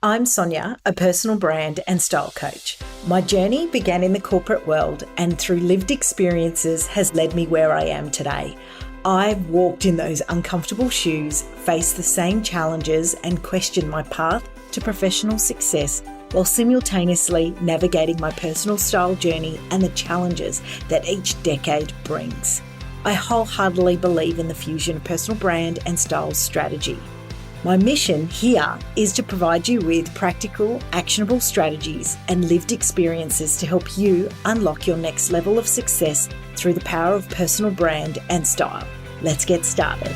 I'm Sonia, a personal brand and style coach. My journey began in the corporate world and through lived experiences has led me where I am today. I've walked in those uncomfortable shoes, faced the same challenges and questioned my path to professional success while simultaneously navigating my personal style journey and the challenges that each decade brings. I wholeheartedly believe in the fusion of personal brand and style strategy. My mission here is to provide you with practical, actionable strategies and lived experiences to help you unlock your next level of success through the power of personal brand and style. Let's get started.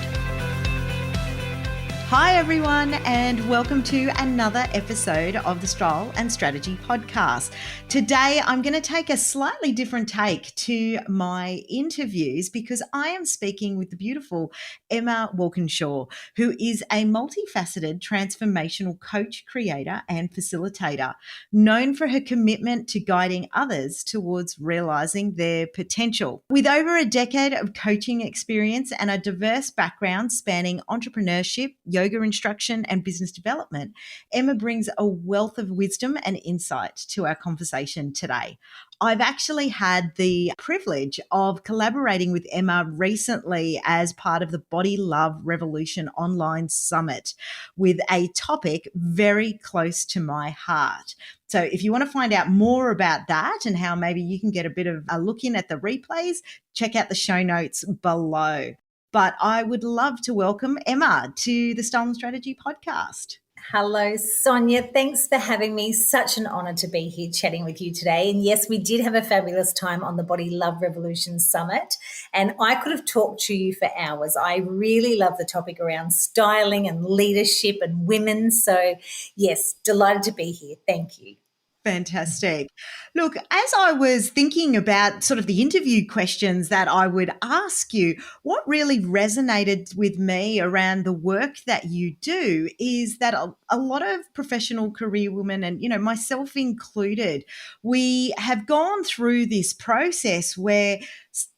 Hi everyone, and welcome to another episode of the Style and Strategy podcast. Today I'm going to take a slightly different take to my interviews because I am speaking with the beautiful Emma Walkinshaw, who is a multifaceted transformational coach, creator and facilitator, known for her commitment to guiding others towards realizing their potential. With over a decade of coaching experience and a diverse background spanning entrepreneurship, yoga instruction and business development, Emma brings a wealth of wisdom and insight to our conversation today. I've actually had the privilege of collaborating with Emma recently as part of the Body Love Revolution online summit with a topic very close to my heart. So if you want to find out more about that and how maybe you can get a bit of a look in at the replays, check out the show notes below. But I would love to welcome Emma to the Style and Strategy podcast. Hello, Sonia. Thanks for having me. Such an honor to be here chatting with you today. And yes, we did have a fabulous time on the Body Love Revolution Summit. And I could have talked to you for hours. I really love the topic around styling and leadership and women. So yes, delighted to be here. Thank you. Fantastic. Look, as I was thinking about sort of the interview questions that I would ask you, what really resonated with me around the work that you do is that a lot of professional career women, and, you know, myself included, we have gone through this process where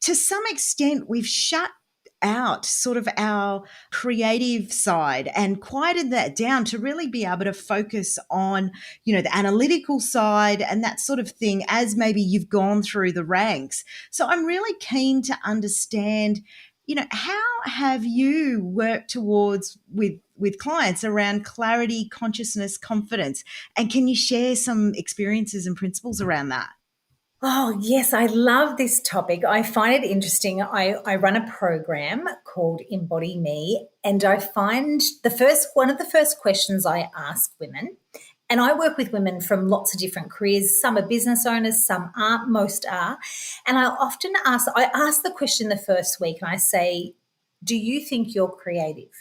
to some extent we've shut out sort of our creative side and quieted that down to really be able to focus on, you know, the analytical side and that sort of thing as maybe you've gone through the ranks. So I'm really keen to understand, you know, how have you worked towards with clients around clarity, consciousness, confidence? And can you share some experiences and principles around that? Oh, yes, I love this topic. I find it interesting. I run a program called Embody Me, and I find one of the first questions I ask women, and I work with women from lots of different careers. Some are business owners, some aren't, most are. And I ask the question the first week and I say, do you think you're creative?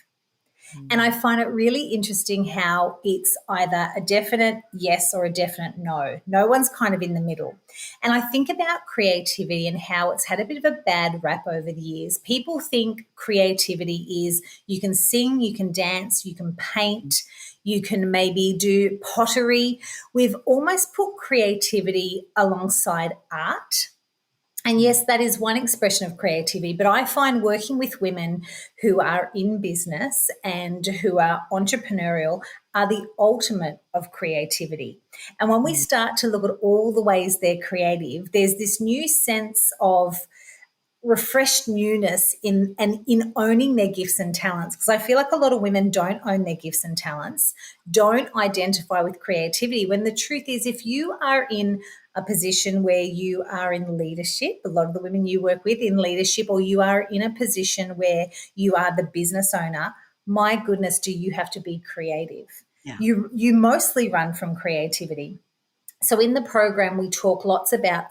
And I find it really interesting how it's either a definite yes or a definite no. No one's kind of in the middle. And I think about creativity and how it's had a bit of a bad rap over the years. People think creativity is you can sing, you can dance, you can paint, you can maybe do pottery. We've almost put creativity alongside art. And yes, that is one expression of creativity, but I find working with women who are in business and who are entrepreneurial are the ultimate of creativity. And when we start to look at all the ways they're creative, there's this new sense of refreshed newness in owning their gifts and talents, because I feel like a lot of women don't own their gifts and talents, don't identify with creativity, when the truth is if you are in a position where you are in leadership, a lot of the women you work with in leadership, or you are in a position where you are the business owner, my goodness, do you have to be creative? Yeah. You mostly run from creativity. So in the program we talk lots about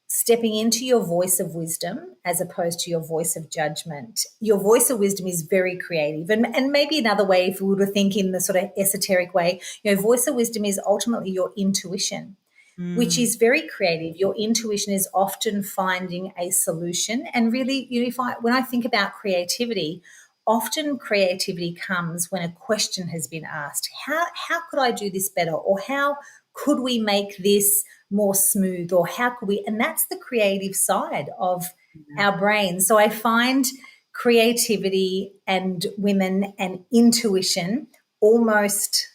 stepping into your voice of wisdom as opposed to your voice of judgment. Your voice of wisdom is very creative. And maybe another way, if we were to think in the sort of esoteric way, your voice of wisdom is ultimately your intuition, which is very creative. Your intuition is often finding a solution. And really, when I think about creativity, often creativity comes when a question has been asked. How could I do this better? Or how could we make this more smooth, or how could we? And that's the creative side of our brain. So I find creativity and women and intuition almost,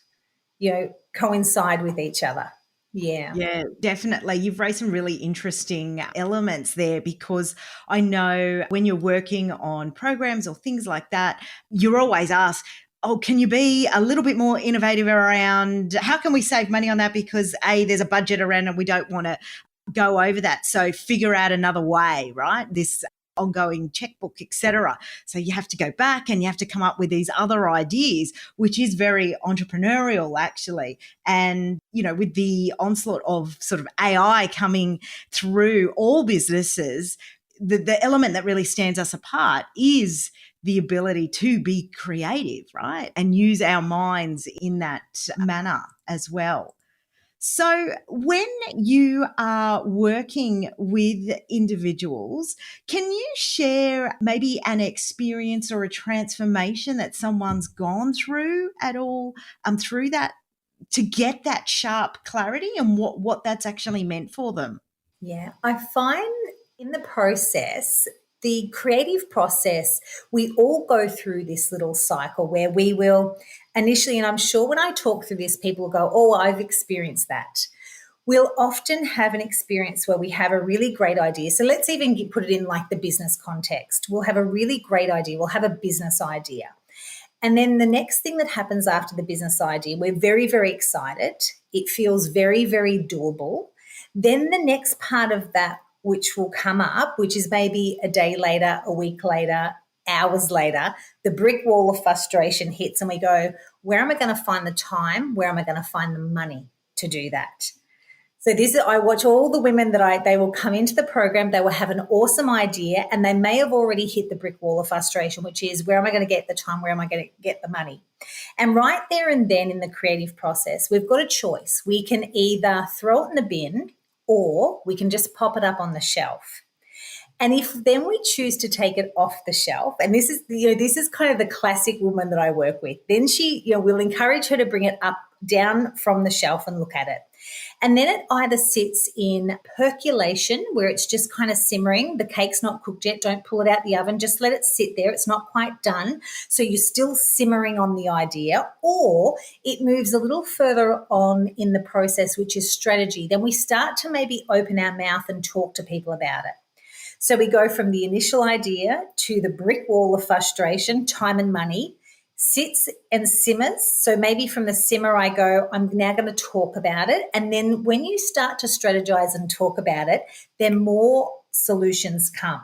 coincide with each other. Yeah. Yeah, definitely. You've raised some really interesting elements there, because I know when you're working on programs or things like that, you're always asked, oh, can you be a little bit more innovative around how can we save money on that? Because there's a budget around and we don't want to go over that. So figure out another way, right? This ongoing checkbook, etc. So you have to go back and you have to come up with these other ideas, which is very entrepreneurial actually. And, with the onslaught of sort of AI coming through all businesses, the element that really stands us apart is the ability to be creative, right? And use our minds in that manner as well. So when you are working with individuals, can you share maybe an experience or a transformation that someone's gone through at all through that to get that sharp clarity and what that's actually meant for them? Yeah, I find in the process, the creative process, we all go through this little cycle where we will initially, and I'm sure when I talk through this, people will go, oh, I've experienced that. We'll often have an experience where we have a really great idea. So let's even put it in like the business context. We'll have a really great idea. We'll have a business idea. And then the next thing that happens after the business idea, we're very, very excited. It feels very, very doable. Then the next part of that, which will come up, which is maybe a day later, a week later, hours later, the brick wall of frustration hits and we go, where am I going to find the time? Where am I going to find the money to do that? So I watch all the women they will come into the program, they will have an awesome idea and they may have already hit the brick wall of frustration, which is where am I going to get the time? Where am I going to get the money? And right there and then in the creative process, we've got a choice. We can either throw it in the bin or we can just pop it up on the shelf. And if then we choose to take it off the shelf, and this is kind of the classic woman that I work with, then we'll encourage her to bring it up down from the shelf and look at it. And then it either sits in percolation, where it's just kind of simmering. The cake's not cooked yet. Don't pull it out the oven. Just let it sit there. It's not quite done. So you're still simmering on the idea. Or it moves a little further on in the process, which is strategy. Then we start to maybe open our mouth and talk to people about it. So we go from the initial idea to the brick wall of frustration, time and money, sits and simmers. So maybe from the simmer, I go, I'm now going to talk about it. And then when you start to strategize and talk about it, then more solutions come.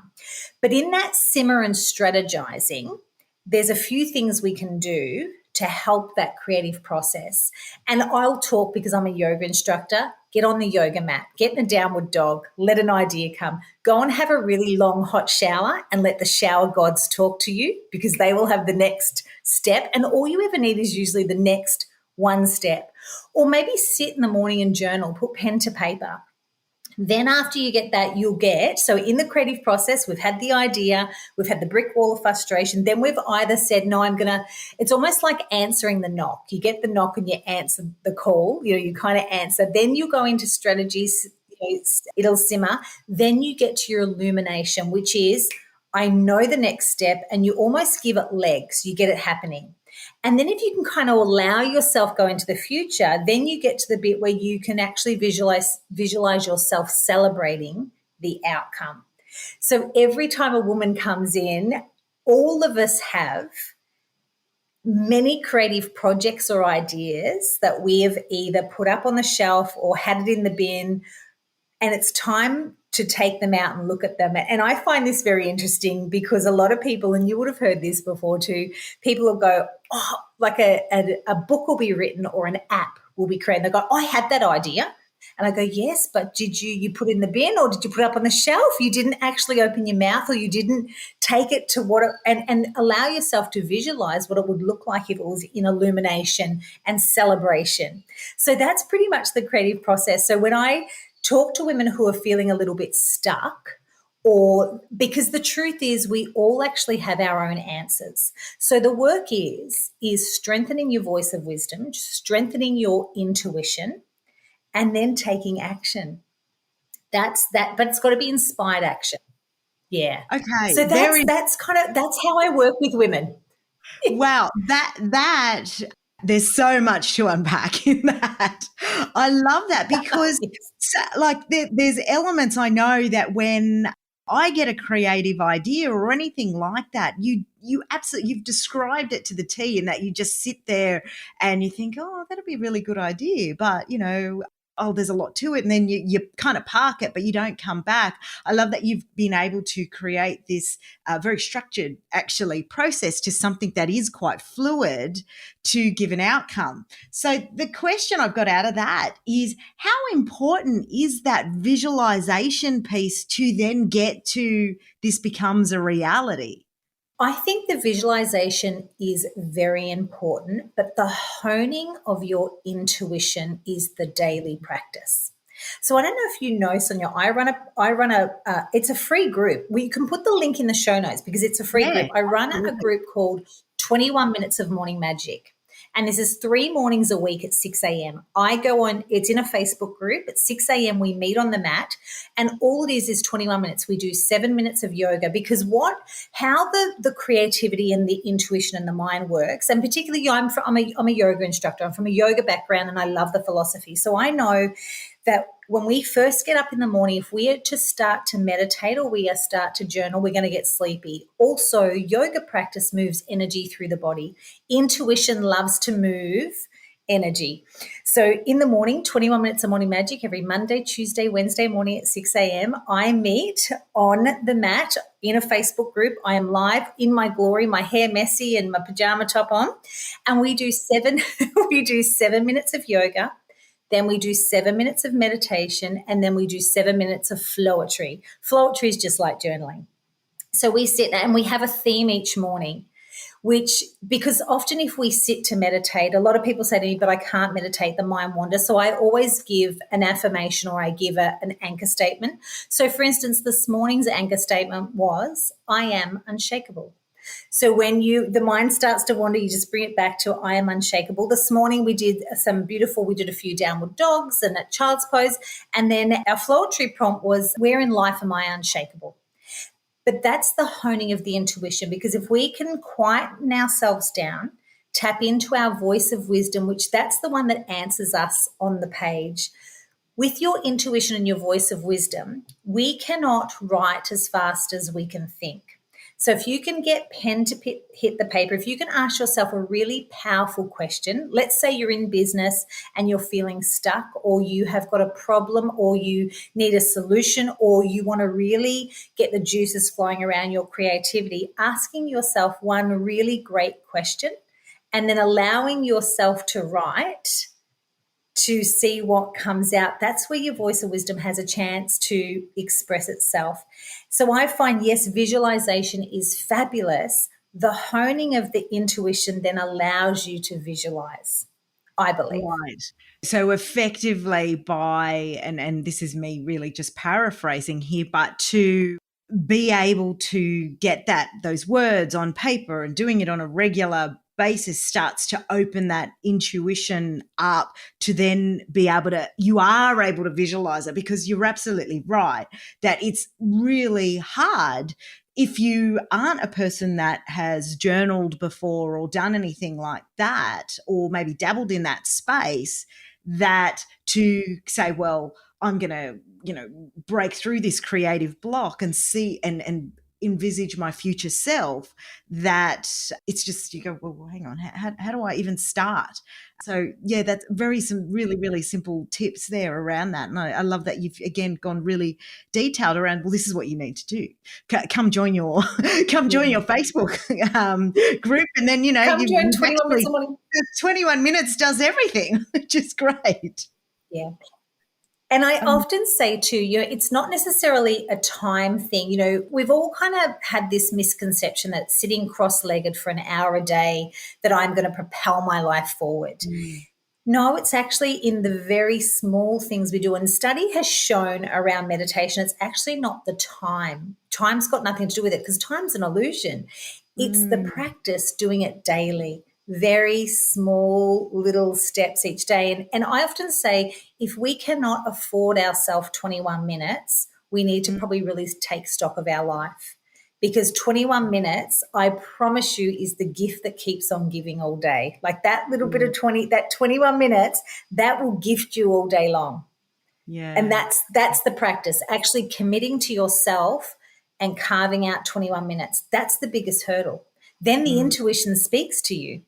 But in that simmer and strategizing, there's a few things we can do to help that creative process. And I'll talk because I'm a yoga instructor. Get on the yoga mat, get in a downward dog, let an idea come. Go and have a really long hot shower and let the shower gods talk to you, because they will have the next step. And all you ever need is usually the next one step. Or maybe sit in the morning and journal, put pen to paper. Then after you get that, so in the creative process, we've had the idea, we've had the brick wall of frustration. Then we've either said, no, it's almost like answering the knock. You get the knock and you answer the call, you kind of answer. Then you go into strategies, it'll simmer. Then you get to your illumination, which is, I know the next step, and you almost give it legs. You get it happening. And then if you can kind of allow yourself go into the future, then you get to the bit where you can actually visualize yourself celebrating the outcome. So every time a woman comes in, all of us have many creative projects or ideas that we have either put up on the shelf or had it in the bin, and it's time to take them out and look at them. And I find this very interesting because a lot of people, and you would have heard this before too, people will go, oh, like a book will be written or an app will be created. They go, oh, I had that idea. And I go, yes, but did you put it in the bin or did you put it up on the shelf? You didn't actually open your mouth, or you didn't take it to and allow yourself to visualize what it would look like if it was in illumination and celebration. So that's pretty much the creative process. So when I talk to women who are feeling a little bit stuck, or because the truth is we all actually have our own answers. So the work is strengthening your voice of wisdom, strengthening your intuition, and then taking action. That's that, but it's got to be inspired action. Yeah. Okay. So that's how I work with women. Wow, that There's so much to unpack in that. I love that because there's elements I know that when I get a creative idea or anything like that, you absolutely, you've described it to the T, in that you just sit there and you think, oh, that'd be a really good idea. But, oh, there's a lot to it. And then you kind of park it, but you don't come back. I love that you've been able to create this very structured, actually, process to something that is quite fluid to give an outcome. So the question I've got out of that is, how important is that visualization piece to then get to this becomes a reality? I think the visualization is very important, but the honing of your intuition is the daily practice. So I don't know if you know, Sonia, it's a free group. You can put the link in the show notes because it's a free group. I run a group called 21 Minutes of Morning Magic. And this is 3 mornings a week at 6 a.m. I go on, it's in a Facebook group. At 6 a.m. we meet on the mat, and all it is 21 minutes. We do 7 minutes of yoga, because how the creativity and the intuition and the mind works, and particularly I'm a yoga instructor. I'm from a yoga background and I love the philosophy. So I know that when we first get up in the morning, if we are to start to meditate or we are start to journal, we're going to get sleepy. Also, yoga practice moves energy through the body. Intuition loves to move energy. So in the morning, 21 minutes of morning magic every Monday, Tuesday, Wednesday morning at 6 a.m. I meet on the mat in a Facebook group. I am live in my glory, my hair messy and my pajama top on. And we do 7 minutes of yoga. Then we do 7 minutes of meditation, and then we do 7 minutes of flowetry. Flowetry is just like journaling. So we sit there and we have a theme each morning, because often if we sit to meditate, a lot of people say to me, but I can't meditate, the mind wanders. So I always give an affirmation, or I give an anchor statement. So for instance, this morning's anchor statement was, I am unshakable. So when the mind starts to wander, you just bring it back to I am unshakable. This morning we did a few downward dogs and a child's pose. And then our flowetry prompt was, where in life am I unshakable? But that's the honing of the intuition, because if we can quieten ourselves down, tap into our voice of wisdom, which that's the one that answers us on the page. With your intuition and your voice of wisdom, we cannot write as fast as we can think. So if you can get pen to hit the paper, if you can ask yourself a really powerful question, let's say you're in business and you're feeling stuck, or you have got a problem, or you need a solution, or you want to really get the juices flowing around your creativity, asking yourself one really great question and then allowing yourself to write to see what comes out. That's where your voice of wisdom has a chance to express itself. So I find, yes, visualization is fabulous. The honing of the intuition then allows you to visualize, I believe. Right. So effectively and this is me really just paraphrasing here, but to be able to get those words on paper and doing it on a regular basis starts to open that intuition up to then you are able to visualize it, because you're absolutely right that it's really hard if you aren't a person that has journaled before or done anything like that, or maybe dabbled in that space, that to say, well, I'm going to, break through this creative block and see and envisage my future self, that it's just, you go, well, hang on, how do I even start? So yeah, that's some really, really simple tips there around that. And I love that you've again gone really detailed around, well, this is what you need to do. Come join your Facebook group, and then, Come join 21 minutes. 21 minutes does everything, which is great. Yeah. And I often say too, it's not necessarily a time thing. We've all kind of had this misconception that sitting cross-legged for an hour a day, that I'm going to propel my life forward. No, it's actually in the very small things we do. And study has shown around meditation, it's actually not the time. Time's got nothing to do with it, because time's an illusion. It's the practice, doing it daily. Very small little steps each day. And I often say, if we cannot afford ourselves 21 minutes, we need to probably really take stock of our life, because 21 minutes, I promise you, is the gift that keeps on giving all day. Like that little bit of 21 minutes, that will gift you all day long. Yeah. And that's the practice, actually committing to yourself and carving out 21 minutes. That's the biggest hurdle. Then the intuition speaks to you.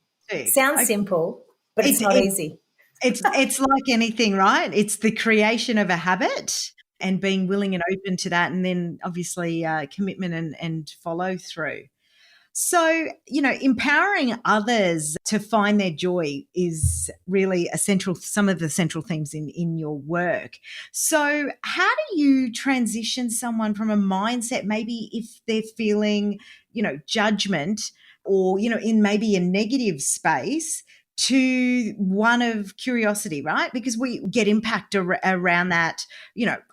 Sounds simple, but it's not easy. It's like anything, right? It's the creation of a habit and being willing and open to that, and then obviously commitment and follow through. So, empowering others to find their joy is really some of the central themes in your work. So how do you transition someone from a mindset, maybe if they're feeling, judgment or, in maybe a negative space, to one of curiosity, right? Because we get impact around that,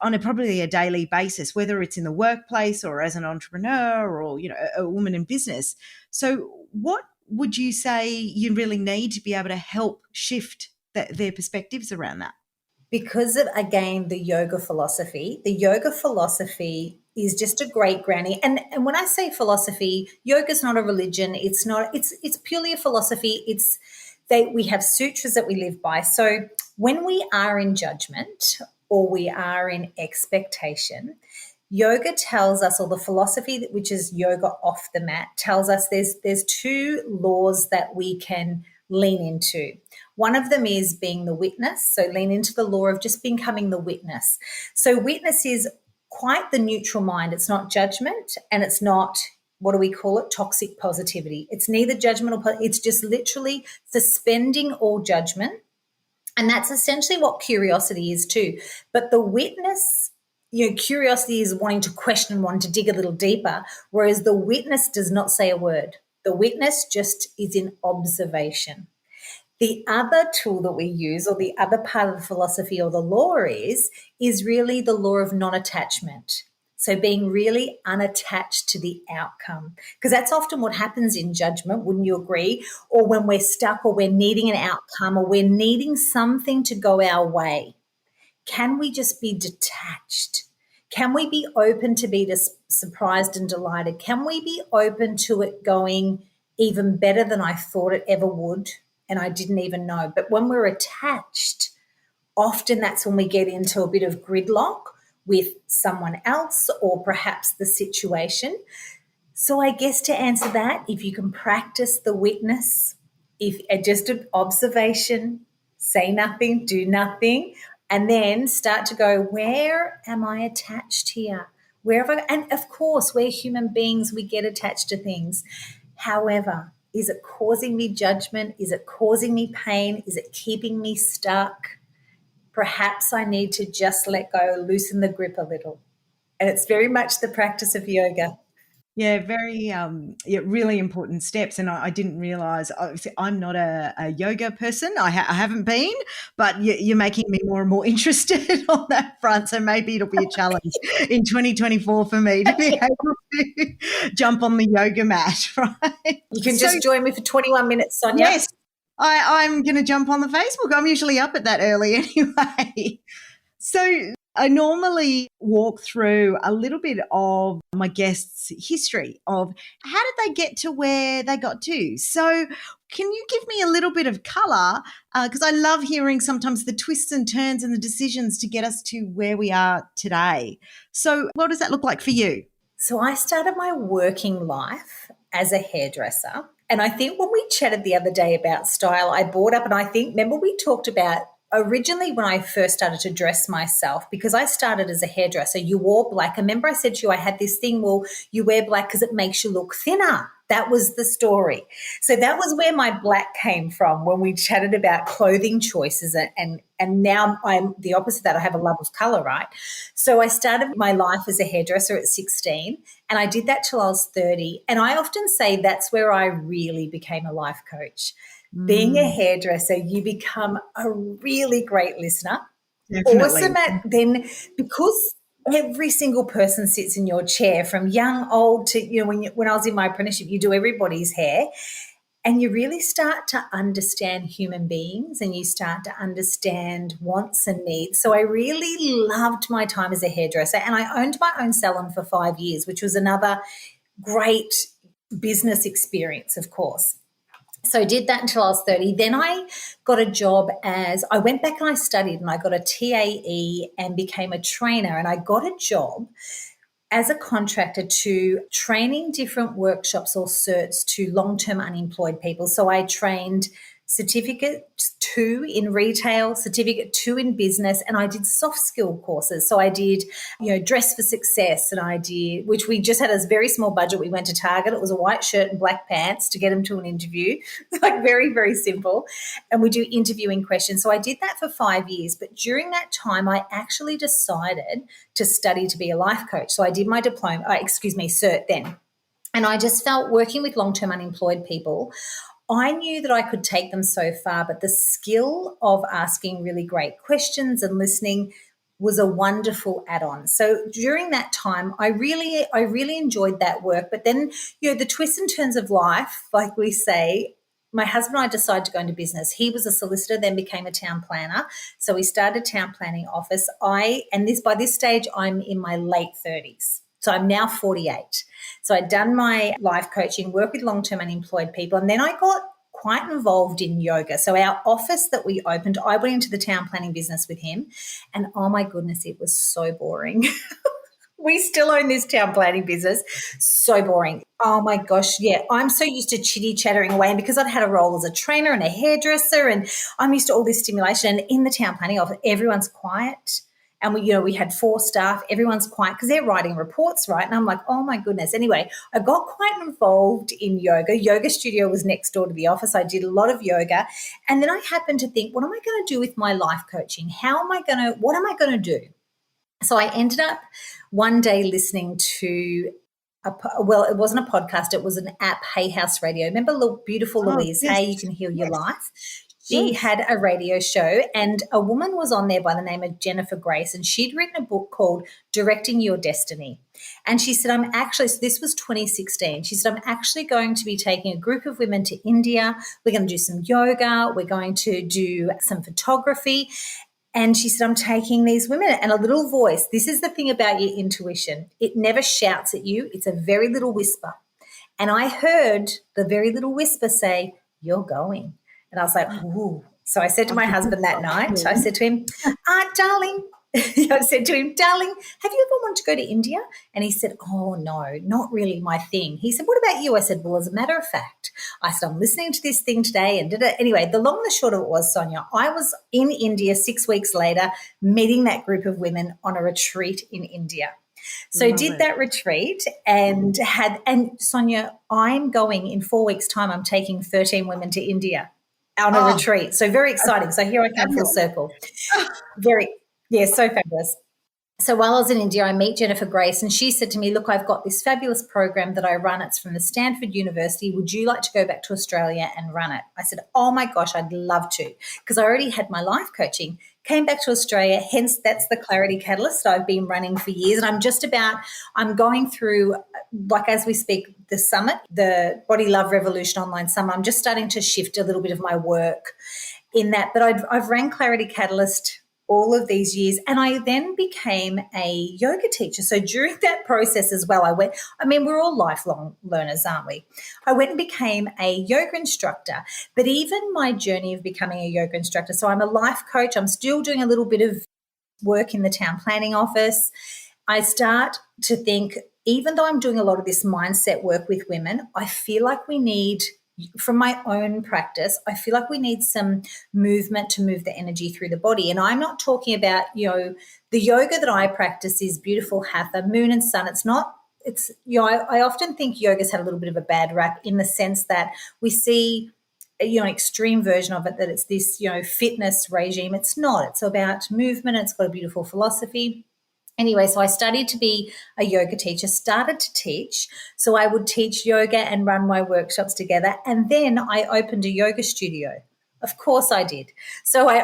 on probably a daily basis, whether it's in the workplace or as an entrepreneur or, a woman in business. So what would you say you really need to be able to help shift their perspectives around that? Because of, again, the yoga philosophy is just a great grounding. And when I say philosophy, yoga is not a religion. It's purely a philosophy. We have sutras that we live by. So when we are in judgment or we are in expectation, yoga tells us, or the philosophy, which is yoga off the mat, tells us there's two laws that we can lean into. One of them is being the witness. So lean into the law of just becoming the witness. So witness is quite the neutral mind. It's not judgment, and it's not, what do we call it, toxic positivity. It's neither judgment or it's just literally suspending all judgment. And that's essentially what curiosity is too. But the witness, curiosity is wanting to question, wanting to dig a little deeper, whereas the witness does not say a word. The witness just is in observation. The other tool that we use, or the other part of the philosophy or the law is really the law of non-attachment. So being really unattached to the outcome, because that's often what happens in judgment, wouldn't you agree? Or when we're stuck or we're needing an outcome or we're needing something to go our way. Can we just be detached? Can we be open to be surprised and delighted? Can we be open to it going even better than I thought it ever would and I didn't even know? But when we're attached, often that's when we get into a bit of gridlock with someone else or perhaps the situation. So I guess to answer that, if you can practice the witness, if just an observation, say nothing, do nothing, and then start to go, where am I attached here? Where have I? And of course, we're human beings, we get attached to things. However, is it causing me judgment? Is it causing me pain? Is it keeping me stuck? Perhaps I need to just let go, loosen the grip a little. And it's very much the practice of yoga. Yeah, very really important steps. And I didn't realize, I'm not a yoga person. I haven't been, but you're making me more and more interested on that front. So maybe it'll be a challenge in 2024 for me to be able to jump on the yoga mat, right? You can just join me for 21 minutes, Sonia. Yes, I'm going to jump on the Facebook. I'm usually up at that early anyway. So I normally walk through a little bit of my guests' history of how did they get to where they got to. So can you give me a little bit of colour? Because I love hearing sometimes the twists and turns and the decisions to get us to where we are today. So what does that look like for you? So I started my working life as a hairdresser. And I think when we chatted the other day about style, I brought up, and I think, remember we talked about originally when I first started to dress myself, because I started as a hairdresser, you wore black. And remember I said to you, I had this thing, well, you wear black because it makes you look thinner. That was the story. So that was where my black came from when we chatted about clothing choices. And now I'm the opposite of that. I have a love of colour, right? So I started my life as a hairdresser at 16, and I did that till I was 30. And I often say that's where I really became a life coach. Being a hairdresser, you become a really great listener. Definitely. Awesome then, because every single person sits in your chair from young, old to, when I was in my apprenticeship, you do everybody's hair, and you really start to understand human beings and you start to understand wants and needs. So I really loved my time as a hairdresser, and I owned my own salon for 5 years, which was another great business experience, of course. So I did that until I was 30. Then I got a job I went back and I studied and I got a TAE and became a trainer. And I got a job as a contractor to training different workshops or certs to long-term unemployed people. So I trained Certificate 2 in retail, Certificate 2 in business, and I did soft skill courses. So I did, dress for success, and I did, which we just had a very small budget. We went to Target. It was a white shirt and black pants to get them to an interview, like very, very simple. And we do interviewing questions. So I did that for 5 years. But during that time, I actually decided to study to be a life coach. So I did my cert then. And I just felt working with long-term unemployed people, I knew that I could take them so far, but the skill of asking really great questions and listening was a wonderful add-on. So during that time, I really enjoyed that work. But then, the twists and turns of life, like we say, my husband and I decided to go into business. He was a solicitor, then became a town planner. So we started a town planning office. By this stage, I'm in my late 30s. So I'm now 48. So I'd done my life coaching, work with long-term unemployed people, and then I got quite involved in yoga. So our office that we opened, I went into the town planning business with him, and oh my goodness, it was so boring. We still own this town planning business. So boring. Oh my gosh, yeah. I'm so used to chitty chattering away, and because I'd had a role as a trainer and a hairdresser, and I'm used to all this stimulation. And in the town planning office, everyone's quiet. And we had 4 staff, everyone's quiet because they're writing reports, right? And I'm like, oh my goodness. Anyway, I got quite involved in yoga. Yoga studio was next door to the office. I did a lot of yoga. And then I happened to think, what am I going to do with my life coaching? What am I going to do? So I ended up one day listening to it wasn't a podcast, it was an app, Hay House Radio. Remember beautiful Louise, yes. Hey, You Can Heal Your Life? She had a radio show, and a woman was on there by the name of Jennifer Grace, and she'd written a book called Directing Your Destiny. And she said, so this was 2016. She said, I'm actually going to be taking a group of women to India. We're going to do some yoga. We're going to do some photography. And she said, I'm taking these women, and a little voice. This is the thing about your intuition. It never shouts at you. It's a very little whisper. And I heard the very little whisper say, you're going. And I was like, ooh. So I said to my husband that night, I said to him, darling, I said to him, darling, have you ever wanted to go to India? And he said, oh, no, not really my thing. He said, what about you? I said, well, as a matter of fact, I said, I'm listening to this thing today. And anyway, the long and the short of it was, Sonia, I was in India 6 weeks later, meeting that group of women on a retreat in India. So did that retreat and Sonia, I'm going in 4 weeks' time. I'm taking 13 women to India on a retreat. So very exciting. So here I come full circle. So fabulous. So while I was in India, I meet Jennifer Grace, and she said to me, look, I've got this fabulous program that I run. It's from the Stanford University. Would you like to go back to Australia and run it? I said, oh my gosh, I'd love to, because I already had my life coaching. Came back to Australia, hence that's the Clarity Catalyst I've been running for years. And I'm going through, like as we speak, the summit, the Body Love Revolution online summit. I'm just starting to shift a little bit of my work in that. But I've ran Clarity Catalyst all of these years, and I then became a yoga teacher. So during that process as well, we're all lifelong learners, aren't we? I went and became a yoga instructor, but even my journey of becoming a yoga instructor, so I'm a life coach, I'm still doing a little bit of work in the town planning office. I start to think, even though I'm doing a lot of this mindset work with women, I feel like we need, from my own practice, I feel like we need some movement to move the energy through the body. And I'm not talking about, the yoga that I practice is beautiful hatha, moon and sun. I often think yoga's had a little bit of a bad rap in the sense that we see, an extreme version of it, that it's this, fitness regime. It's not. It's about movement. It's got a beautiful philosophy. Anyway, so I studied to be a yoga teacher, started to teach. So I would teach yoga and run my workshops together. And then I opened a yoga studio. Of course I did. So I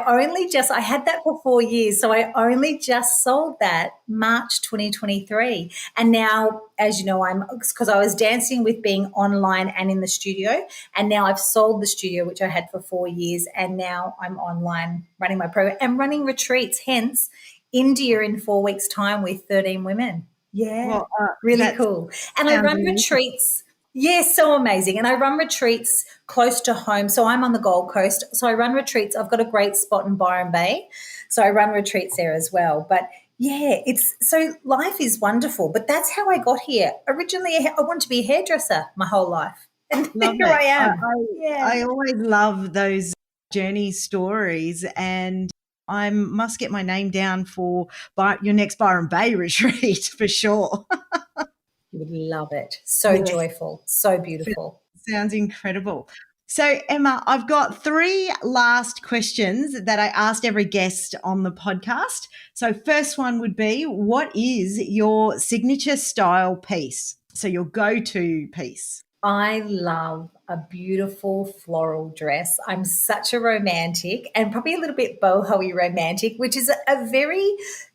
had that for 4 years. So I only just sold that March 2023. And now, as you know, because I was dancing with being online and in the studio. And now I've sold the studio, which I had for 4 years. And now I'm online running my program and running retreats, hence India in 4 weeks' time with 13 women. Yeah, Well, really that cool. And I sounds run amazing. retreats. Yeah, so amazing. And I run retreats close to home. So I'm on the Gold Coast. So I run retreats. I've got a great spot in Byron Bay. So I run retreats there as well. But yeah, it's so life is wonderful. But that's how I got here. Originally, I wanted to be a hairdresser my whole life. And Love here it. I I, am. Yeah. I, I always love those journey stories, and I must get my name down for your next Byron Bay retreat for sure. You would love it. So Yes. joyful, so beautiful. Sounds incredible. So, Emma, I've got 3 last questions that I asked every guest on the podcast. So, first one would be, what is your signature style piece? So, your go-to piece. I love a beautiful floral dress. I'm such a romantic and probably a little bit boho-y romantic, which is a very,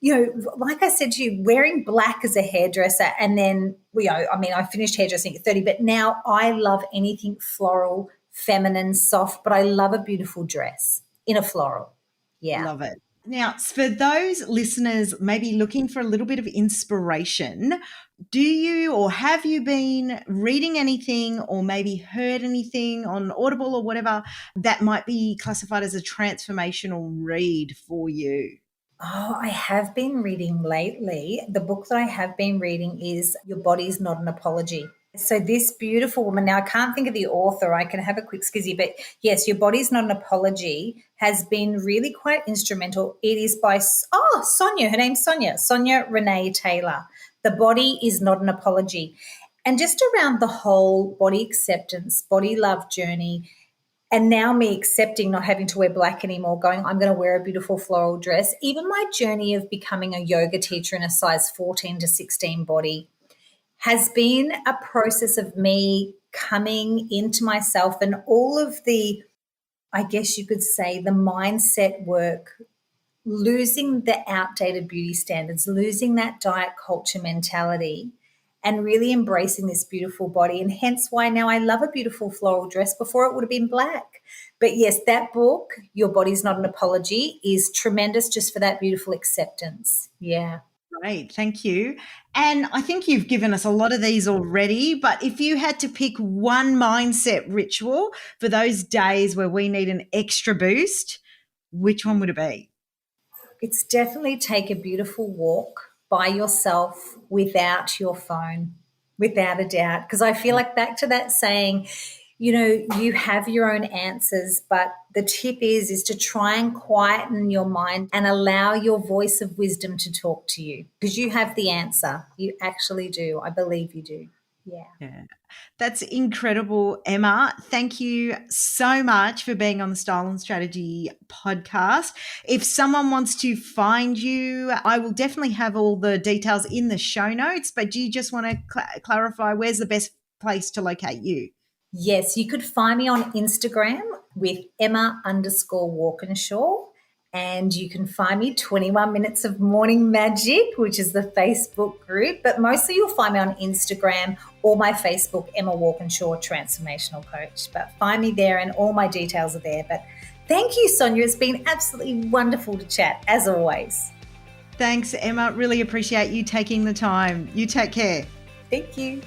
like I said to you, wearing black as a hairdresser. And then, I finished hairdressing at 30, but now I love anything floral, feminine, soft, but I love a beautiful dress in a floral. Yeah. Love it. Now, for those listeners maybe looking for a little bit of inspiration, do you or have you been reading anything or maybe heard anything on Audible or whatever that might be classified as a transformational read for you? Oh, I have been reading lately. The book that I have been reading is Your Body's Not an Apology. So this beautiful woman, now I can't think of the author, I can have a quick skizzy, but yes, Your Body's Not an Apology has been really quite instrumental. It is by, Sonia, her name's Sonia Renee Taylor. The Body is Not an Apology. And just around the whole body acceptance, body love journey, and now me accepting not having to wear black anymore, going, I'm going to wear a beautiful floral dress. Even my journey of becoming a yoga teacher in a size 14 to 16 body has been a process of me coming into myself and all of the, I guess you could say, the mindset work, losing the outdated beauty standards, losing that diet culture mentality, and really embracing this beautiful body. And hence why now I love a beautiful floral dress. Before it would have been black. But yes, that book, Your Body's Not an Apology, is tremendous just for that beautiful acceptance. Yeah. Great, thank you. And I think you've given us a lot of these already, but if you had to pick one mindset ritual for those days where we need an extra boost, which one would it be? It's definitely take a beautiful walk by yourself without your phone, without a doubt. Because I feel like back to that saying, you have your own answers, but the tip is to try and quieten your mind and allow your voice of wisdom to talk to you, because you have the answer. You actually do. I believe you do. Yeah. That's incredible, Emma. Thank you so much for being on the Style and Strategy podcast. If someone wants to find you, I will definitely have all the details in the show notes, but do you just want to clarify where's the best place to locate you? Yes, you could find me on Instagram with Emma_Walkinshaw. And you can find me 21 Minutes of Morning Magic, which is the Facebook group. But mostly you'll find me on Instagram or my Facebook, Emma Walkinshaw, Transformational Coach. But find me there and all my details are there. But thank you, Sonia. It's been absolutely wonderful to chat, as always. Thanks, Emma. Really appreciate you taking the time. You take care. Thank you.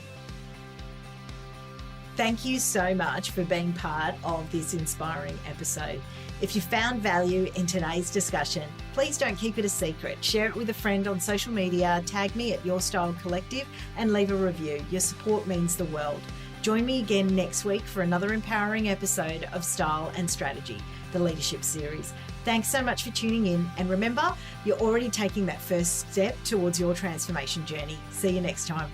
Thank you so much for being part of this inspiring episode. If you found value in today's discussion, please don't keep it a secret. Share it with a friend on social media, tag me at Your Style Collective, and leave a review. Your support means the world. Join me again next week for another empowering episode of Style and Strategy, the leadership series. Thanks so much for tuning in. And remember, you're already taking that first step towards your transformation journey. See you next time.